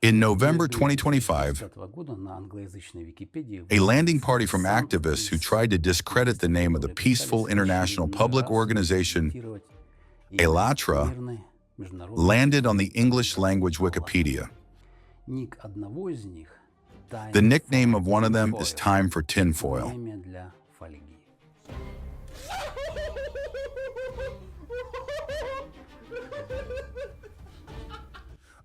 In November 2025, a landing party from activists who tried to discredit the name of the peaceful international public organization ALLATRA landed on the English-language Wikipedia. The nickname of one of them is Time for Tinfoil.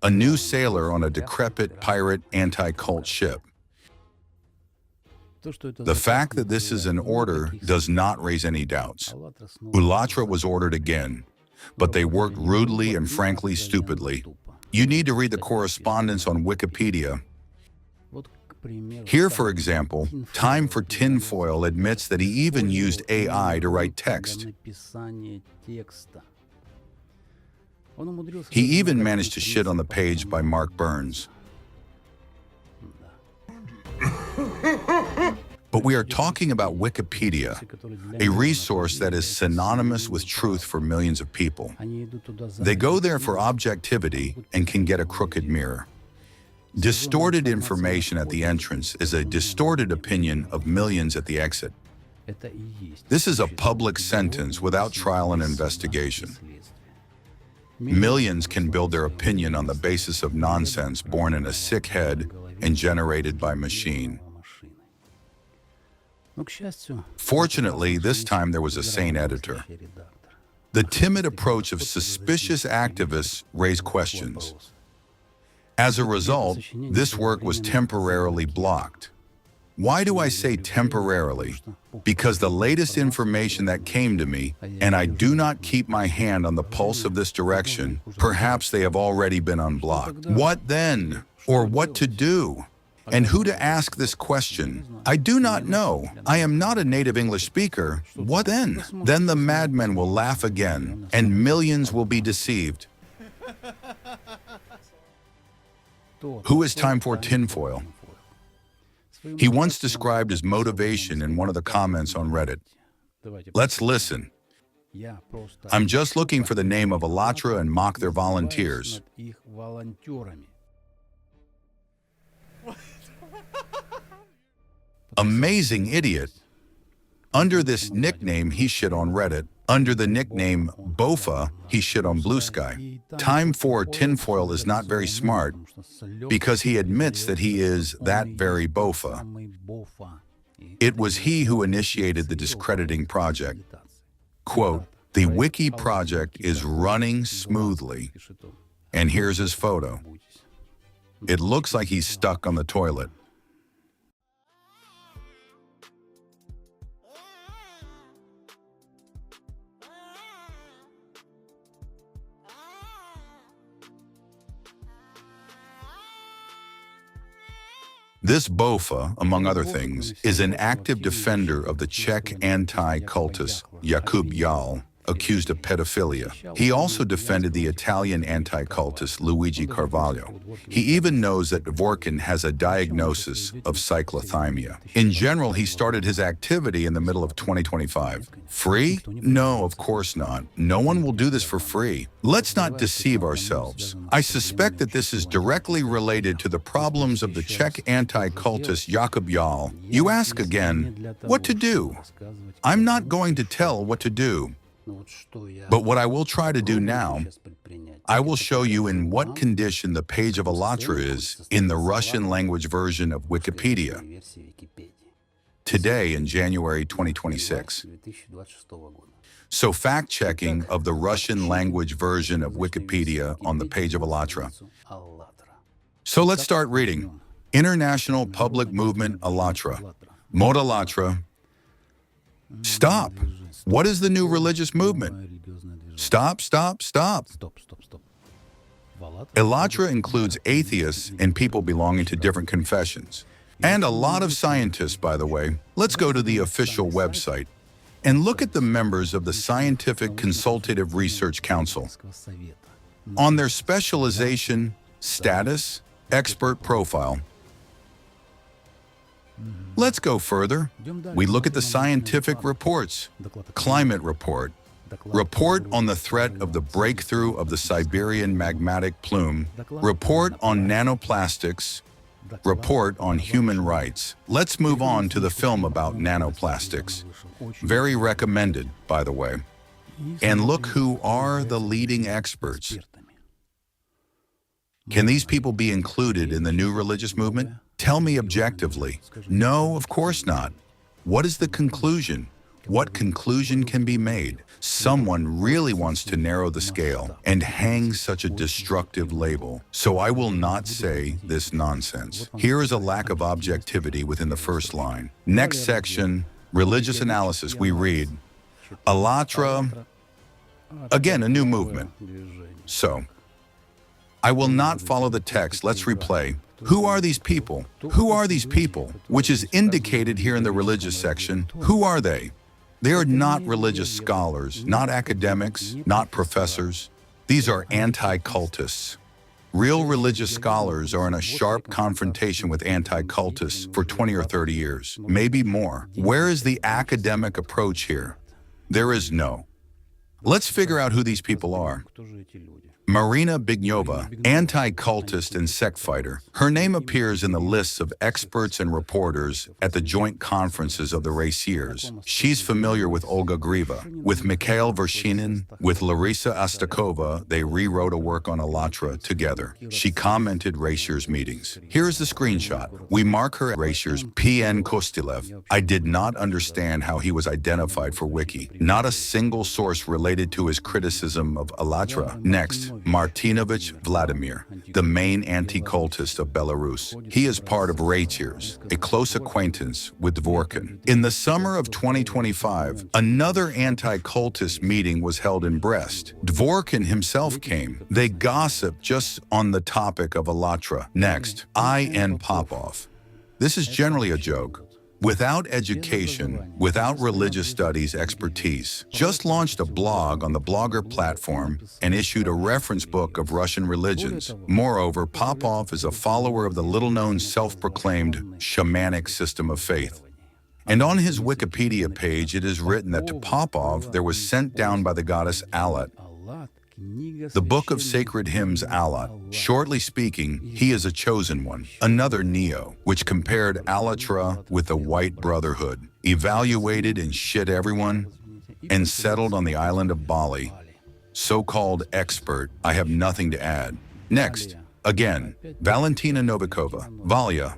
A new sailor on a decrepit pirate anti-cult ship. The fact that this is an order does not raise any doubts. ALLATRA was ordered again, but they worked rudely and frankly stupidly. You need to read the correspondence on Wikipedia. Here, for example, Time for Tinfoil admits that he even used AI to write text. He even managed to shit on the page by Mark Burns. But we are talking about Wikipedia, a resource that is synonymous with truth for millions of people. They go there for objectivity and can get a crooked mirror. Distorted information at the entrance is a distorted opinion of millions at the exit. This is a public sentence without trial and investigation. Millions can build their opinion on the basis of nonsense born in a sick head and generated by machine. Fortunately, this time there was a sane editor. The timid approach of suspicious activists raised questions. As a result, this work was temporarily blocked. Why do I say temporarily? Because the latest information that came to me, and I do not keep my hand on the pulse of this direction, perhaps they have already been unblocked. What then? Or what to do? And who to ask this question? I do not know. I am not a native English speaker. What then? Then the madmen will laugh again, and millions will be deceived. Who is Time for Tinfoil? He once described his motivation in one of the comments on Reddit. Let's listen. I'm just looking for the name of ALLATRA and mock their volunteers. Amazing idiot. Under this nickname, he shit on Reddit. Under the nickname BOFA, he shit on Blue Sky. Time for Tinfoil is not very smart because he admits that he is that very BOFA. It was he who initiated the discrediting project. Quote, the wiki project is running smoothly. And here's his photo. It looks like he's stuck on the toilet. This BOFA, among other things, is an active defender of the Czech anti-cultist Jakub Jal, accused of pedophilia. He also defended the Italian anti-cultist Luigi Carvalho. He even knows that Dvorkin has a diagnosis of cyclothymia. In general, he started his activity in the middle of 2025. Free? No, of course not. No one will do this for free. Let's not deceive ourselves. I suspect that this is directly related to the problems of the Czech anti-cultist Jakub Jal. You ask again, what to do? I'm not going to tell what to do. But what I will try to do now, I will show you in what condition the page of ALLATRA is in the Russian-language version of Wikipedia. Today in January 2026. So fact-checking of the Russian-language version of Wikipedia on the page of ALLATRA. So let's start reading. International Public Movement ALLATRA. Mod ALLATRA. Stop. What is the new religious movement? Stop, stop, stop. ALLATRA includes atheists and people belonging to different confessions. And a lot of scientists, by the way. Let's go to the official website and look at the members of the Scientific Consultative Research Council. On their specialization, status, expert profile. Let's go further. We look at the scientific reports, climate report, Report on the threat of the breakthrough of the Siberian magmatic plume. Report on nanoplastics. Report on human rights. Let's move on to the film about nanoplastics. Very recommended, by the way. And look who are the leading experts. Can these people be included in the new religious movement? Tell me objectively. No, of course not. What is the conclusion? What conclusion can be made? Someone really wants to narrow the scale and hang such a destructive label. So I will not say this nonsense. Here is a lack of objectivity within the first line. Next section, religious analysis, we read, ALLATRA, again, a new movement. So, I will not follow the text. Let's replay. Who are these people? Who are these people? Which is indicated here in the religious section. Who are they? They are not religious scholars, not academics, not professors. These are anti-cultists. Real religious scholars are in a sharp confrontation with anti-cultists for 20 or 30 years, maybe more. Where is the academic approach here? There is no. Let's figure out who these people are. Marina Bignova, anti-cultist and sect fighter. Her name appears in the lists of experts and reporters at the joint conferences of the raciers. She's familiar with Olga Grieva, with Mikhail Vershinin, with Larissa Ostakova. They rewrote a work on ALLATRA together. She commented raciers meetings. Here's the screenshot. We mark her at raciers P.N. Kostylev. I did not understand how he was identified for Wiki. Not a single source related to his criticism of ALLATRA. Next, Martinovich Vladimir, the main anti-cultist of Belarus. He is part of raciers, a close acquaintance with Dvorkin. In the summer of 2025, another anti-cultist meeting was held in Brest. Dvorkin himself came. They gossiped just on the topic of ALLATRA. Next, I.N. Popov. This is generally a joke. Without education, without religious studies expertise, just launched a blog on the Blogger platform and issued a reference book of Russian religions. Moreover, Popov is a follower of the little-known self-proclaimed shamanic system of faith. And on his Wikipedia page, it is written that to Popov there was sent down by the goddess Allat the book of sacred hymns Allat. Shortly speaking, he is a chosen one, another Neo, which compared ALLATRA with the White Brotherhood, evaluated and shit everyone, and settled on the island of Bali. So-called expert, I have nothing to add. Next, again, Valentina Novikova, Valia,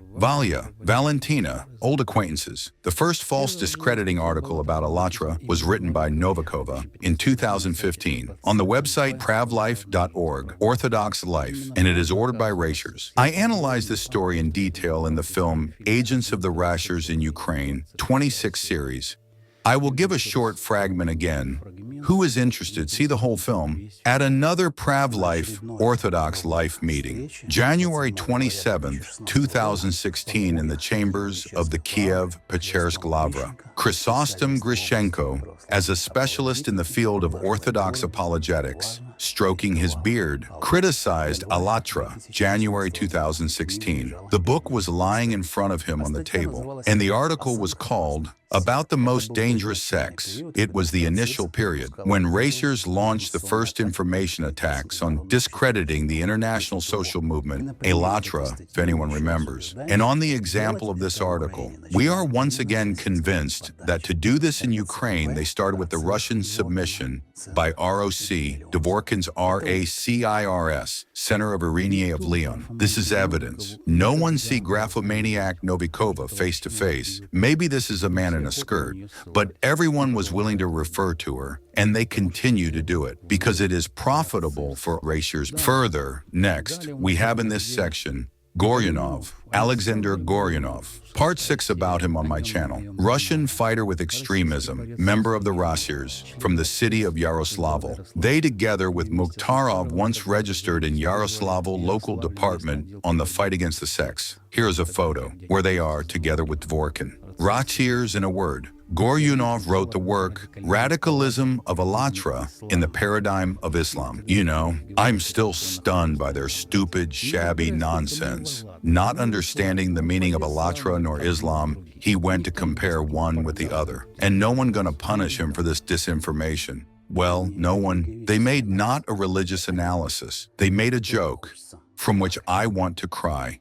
Valentina, old acquaintances. The first false discrediting article about ALLATRA was written by Novikova in 2015 on the website pravlife.org, Orthodox Life, and it is ordered by raciers. I analyzed this story in detail in the film Agents of the Raciers in Ukraine 26 series. I will give a short fragment again. Who is interested, see the whole film, at another Pravlife Orthodox Life meeting, January 27, 2016, in the chambers of the Kiev-Pechersk Lavra. Chrysostom Grishenko, as a specialist in the field of Orthodox apologetics, stroking his beard, criticized ALLATRA, January 2016. The book was lying in front of him on the table, and the article was called About the Most Dangerous Sects. It was the initial period when raciers launched the first information attacks on discrediting the international social movement, ALLATRA, if anyone remembers. And on the example of this article, we are once again convinced that to do this in Ukraine, they started with the Russian submission by ROC, Dvorkin's RACIRS, Center of Irénée of Lyon. This is evidence. No one see graphomaniac Novikova face to face. Maybe this is a man in a skirt, but everyone was willing to refer to her, and they continue to do it because it is profitable for raciers. Further, next, we have in this section Goryanov, Alexander Goryanov. Part 6 about him on my channel. Russian fighter with extremism, member of the raciers, from the city of Yaroslavl. They, together with Mukhtarov, once registered in Yaroslavl local department on the fight against the sects. Here is a photo where they are together with Dvorkin. Raciers in a word. Goryanov wrote the work Radicalism of ALLATRA in the Paradigm of Islam. You know, I'm still stunned by their stupid, shabby nonsense. Not understanding the meaning of ALLATRA nor Islam, he went to compare one with the other. And no one gonna punish him for this disinformation. Well, no one. They made not a religious analysis. They made a joke, from which I want to cry.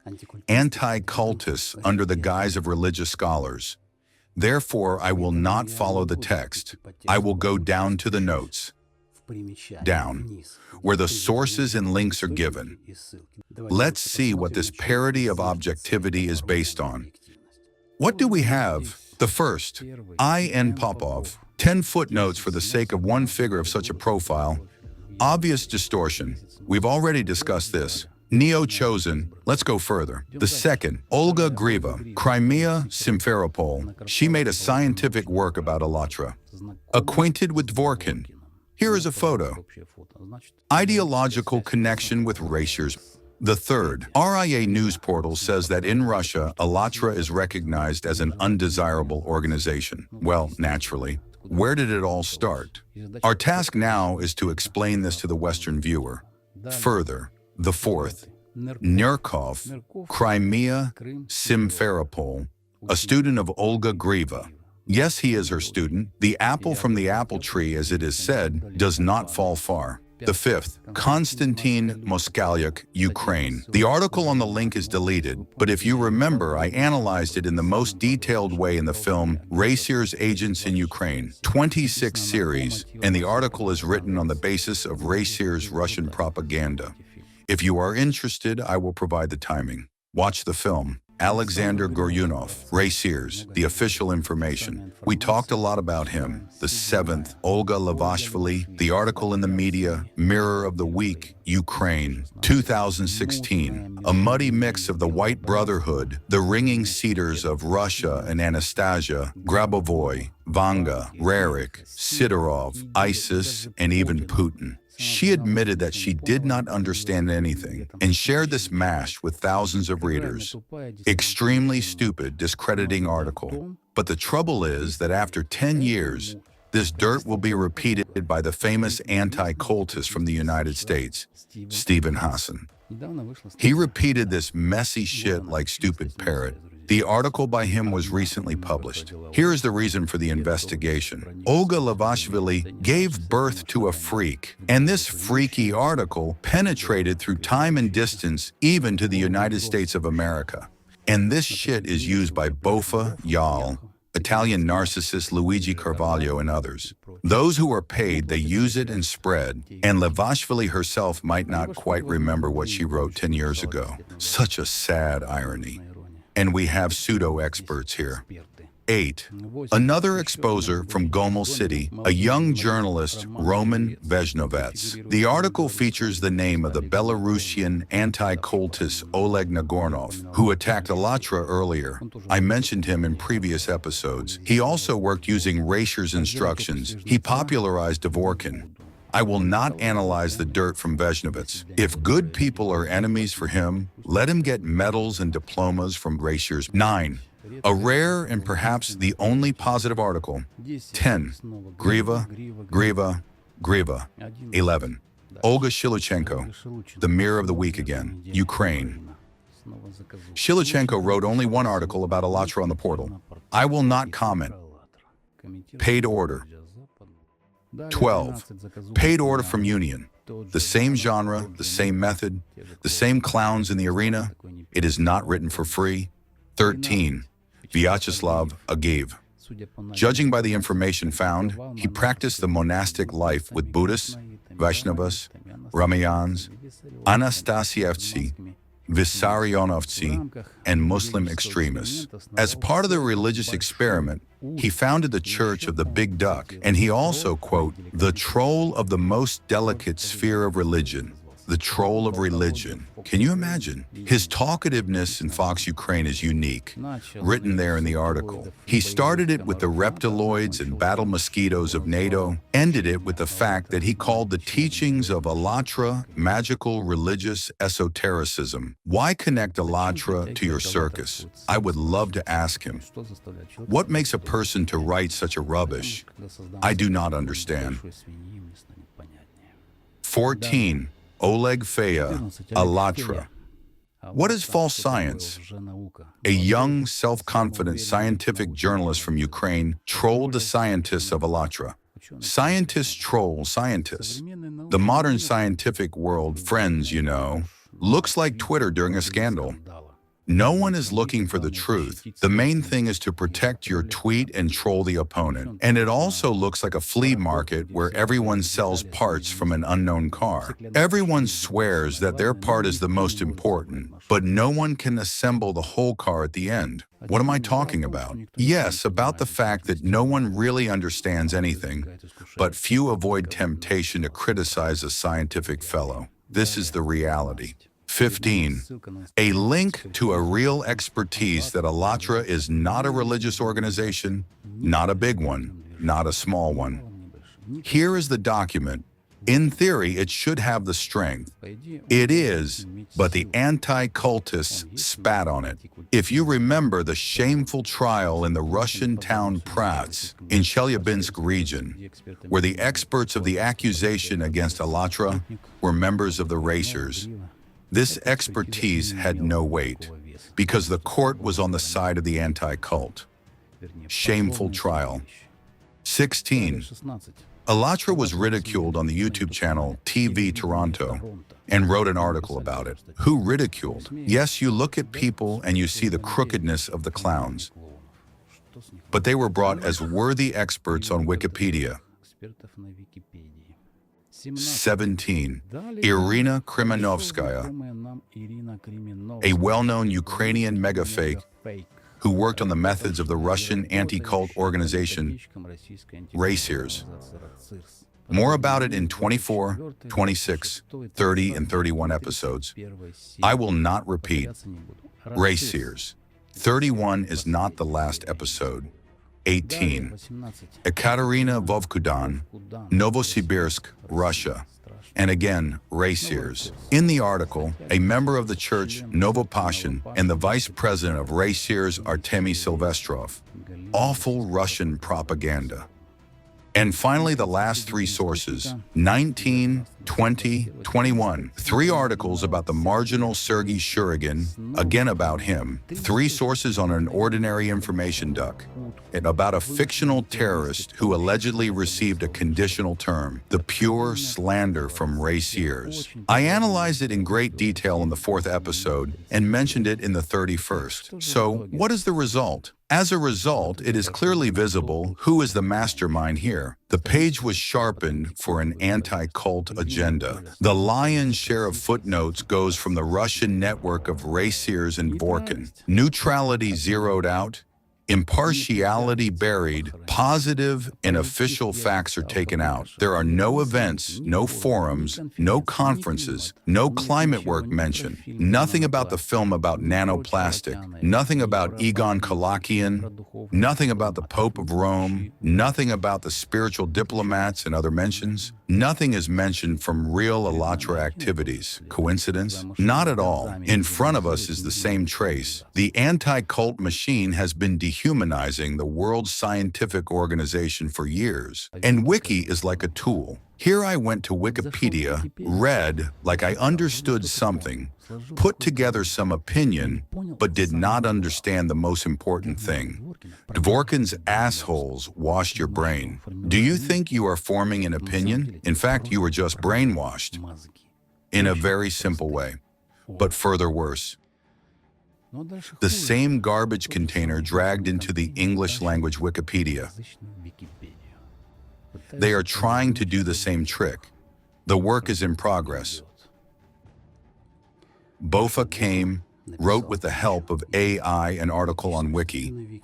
Anti-cultists under the guise of religious scholars. Therefore, I will not follow the text. I will go down to the notes. Down, where the sources and links are given. Let's see what this parody of objectivity is based on. What do we have? The first, I.N. Popov, 10 footnotes for the sake of one figure of such a profile. Obvious distortion. We've already discussed this. Neo-chosen. Let's go further. The second, Olga Griva, Crimea, Simferopol. She made a scientific work about ALLATRA. Acquainted with Dvorkin. Here is a photo. Ideological connection with erasures. The third, RIA news portal says that in Russia, ALLATRA is recognized as an undesirable organization. Well, naturally. Where did it all start? Our task now is to explain this to the Western viewer. Further, the fourth, Nurkov, Crimea, Simferopol, a student of Olga Griva. Yes, he is her student. The apple from the apple tree, as it is said, does not fall far. The fifth, Konstantin Moskalyuk, Ukraine. The article on the link is deleted, but if you remember, I analyzed it in the most detailed way in the film Racier's Agents in Ukraine, 26 series, and the article is written on the basis of Racier's Russian propaganda. If you are interested, I will provide the timing. Watch the film. Alexander Goryunov, Racier's, the official information. We talked a lot about him. The seventh, Olga Lavashvili, the article in the media, Mirror of the Week, Ukraine, 2016. A muddy mix of the White Brotherhood, the ringing cedars of Russia and Anastasia, Grabovoy, Vanga, Rarik, Sidorov, ISIS, and even Putin. She admitted that she did not understand anything and shared this mash with thousands of readers. Extremely stupid, discrediting article. But the trouble is that after 10 years, this dirt will be repeated by the famous anti-cultist from the United States, Stephen Hassan. He repeated this messy shit like stupid parrot. The article by him was recently published. Here is the reason for the investigation. Olga Lavashvili gave birth to a freak, and this freaky article penetrated through time and distance even to the United States of America. And this shit is used by BOFA, YAL, Italian narcissist Luigi Carvalho, and others. Those who are paid, they use it and spread, and Lavashvili herself might not quite remember what she wrote 10 years ago. Such a sad irony. And we have pseudo-experts here. 8. Another exposer from Gomel City, a young journalist, Roman Vezhnovets. The article features the name of the Belarusian anti-cultist Oleg Nagornov, who attacked ALLATRA earlier. I mentioned him in previous episodes. He also worked using Racier's instructions. He popularized Dvorkin. I will not analyze the dirt from Vezhnovets. If good people are enemies for him, let him get medals and diplomas from Racier's. 9. A rare and perhaps the only positive article. 10. Griva. 11. Olga Shiluchenko, the Mirror of the Week again, Ukraine. Shiluchenko wrote only one article about ALLATRA on the portal. I will not comment. Paid order. 12. Paid order from Union. The same genre, the same method, the same clowns in the arena. It is not written for free. 13. Vyacheslav Agiv. Judging by the information found, he practiced the monastic life with Buddhists, Vaishnavas, Ramayans, Anastasievtsi, Vissarionovtsi, and Muslim extremists. As part of the religious experiment, he founded the Church of the Big Duck, and he also, quote, the troll of the most delicate sphere of religion. The troll of religion. Can you imagine? His talkativeness in Fox Ukraine is unique, written there in the article. He started it with the reptiloids and battle mosquitoes of NATO, ended it with the fact that he called the teachings of ALLATRA magical religious esotericism. Why connect ALLATRA to your circus? I would love to ask him. What makes a person to write such a rubbish? I do not understand. 14. Oleg Feya, ALLATRA. What is false science? A young, self-confident scientific journalist from Ukraine trolled the scientists of ALLATRA. Scientists troll scientists. The modern scientific world, friends, you know, looks like Twitter during a scandal. No one is looking for the truth. The main thing is to protect your tweet and troll the opponent. And it also looks like a flea market where everyone sells parts from an unknown car. Everyone swears that their part is the most important, but no one can assemble the whole car at the end. What am I talking about? Yes, about the fact that no one really understands anything, but few avoid temptation to criticize a scientific fellow. This is the reality. 15. A link to a real expertise that ALLATRA is not a religious organization, not a big one, not a small one. Here is the document. In theory, it should have the strength. It is, but the anti-cultists spat on it. If you remember the shameful trial in the Russian town Prats in Chelyabinsk region, where the experts of the accusation against ALLATRA were members of the racers, this expertise had no weight, because the court was on the side of the anti-cult. Shameful trial. 16. ALLATRA was ridiculed on the YouTube channel TV Toronto and wrote an article about it. Who ridiculed? Yes, you look at people and you see the crookedness of the clowns. But they were brought as worthy experts on Wikipedia. 17. Irina Krymenovskaya, a well-known Ukrainian mega-fake who worked on the methods of the Russian anti-cult organization Racers. More about it in 24, 26, 30, and 31 episodes. I will not repeat. Racers. 31 is not the last episode. 18. Ekaterina Vovkudan, Novosibirsk, Russia. And again, Racers. In the article, a member of the church, Novopashin, and the vice president of Racers, Artemy Silvestrov. Awful Russian propaganda. And finally, the last three sources, 19, 20, 21. 3 articles about the marginal Sergei Shurigin, again about him. 3 sources on an ordinary information duck, and about a fictional terrorist who allegedly received a conditional term, the pure slander from Racers. I analyzed it in great detail in the 4th episode and mentioned it in the 31st. So, what is the result? As a result, it is clearly visible who is the mastermind here. The page was sharpened for an anti-cult agenda. The lion's share of footnotes goes from the Russian network of Racers and Vorkin. Neutrality zeroed out, impartiality buried, positive and official facts are taken out. There are no events, no forums, no conferences, no climate work mentioned, nothing about the film about nanoplastic, nothing about Egon Kalakian, nothing about the Pope of Rome, nothing about the spiritual diplomats and other mentions. Nothing is mentioned from real ALLATRA activities. Coincidence? Not at all. In front of us is the same trace. The anti-cult machine has been dehumanizing the World Scientific Organization for years. And Wiki is like a tool. Here I went to Wikipedia, read like I understood something, put together some opinion, but did not understand the most important thing. Dworkin's assholes washed your brain. Do you think you are forming an opinion? In fact, you were just brainwashed. In a very simple way, but further worse. The same garbage container dragged into the English-language Wikipedia. They are trying to do the same trick. The work is in progress. BOFA came, wrote with the help of AI an article on Wiki,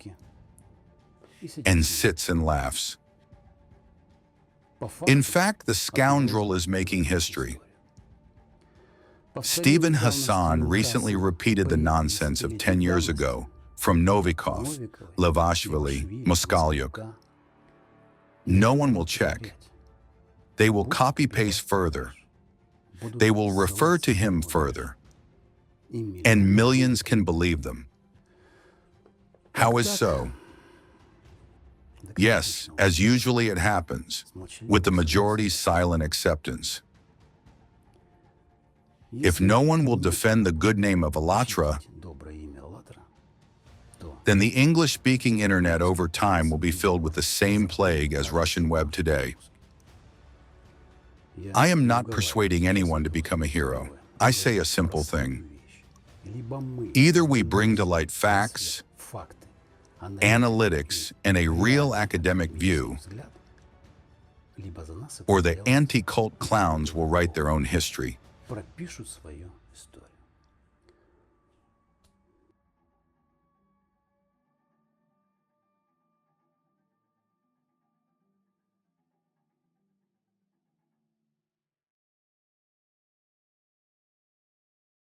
and sits and laughs. In fact, the scoundrel is making history. Stephen Hassan recently repeated the nonsense of 10 years ago from Novikov, Levashvili, Moskalyuk. No one will check. They will copy-paste further. They will refer to him further. And millions can believe them. How is so? Yes, as usually it happens, with the majority's silent acceptance. If no one will defend the good name of ALLATRA, then the English-speaking internet over time will be filled with the same plague as Russian web today. I am not persuading anyone to become a hero. I say a simple thing. Either we bring to light facts, analytics, and a real academic view, or the anti-cult clowns will write their own history. пропишут свою историю.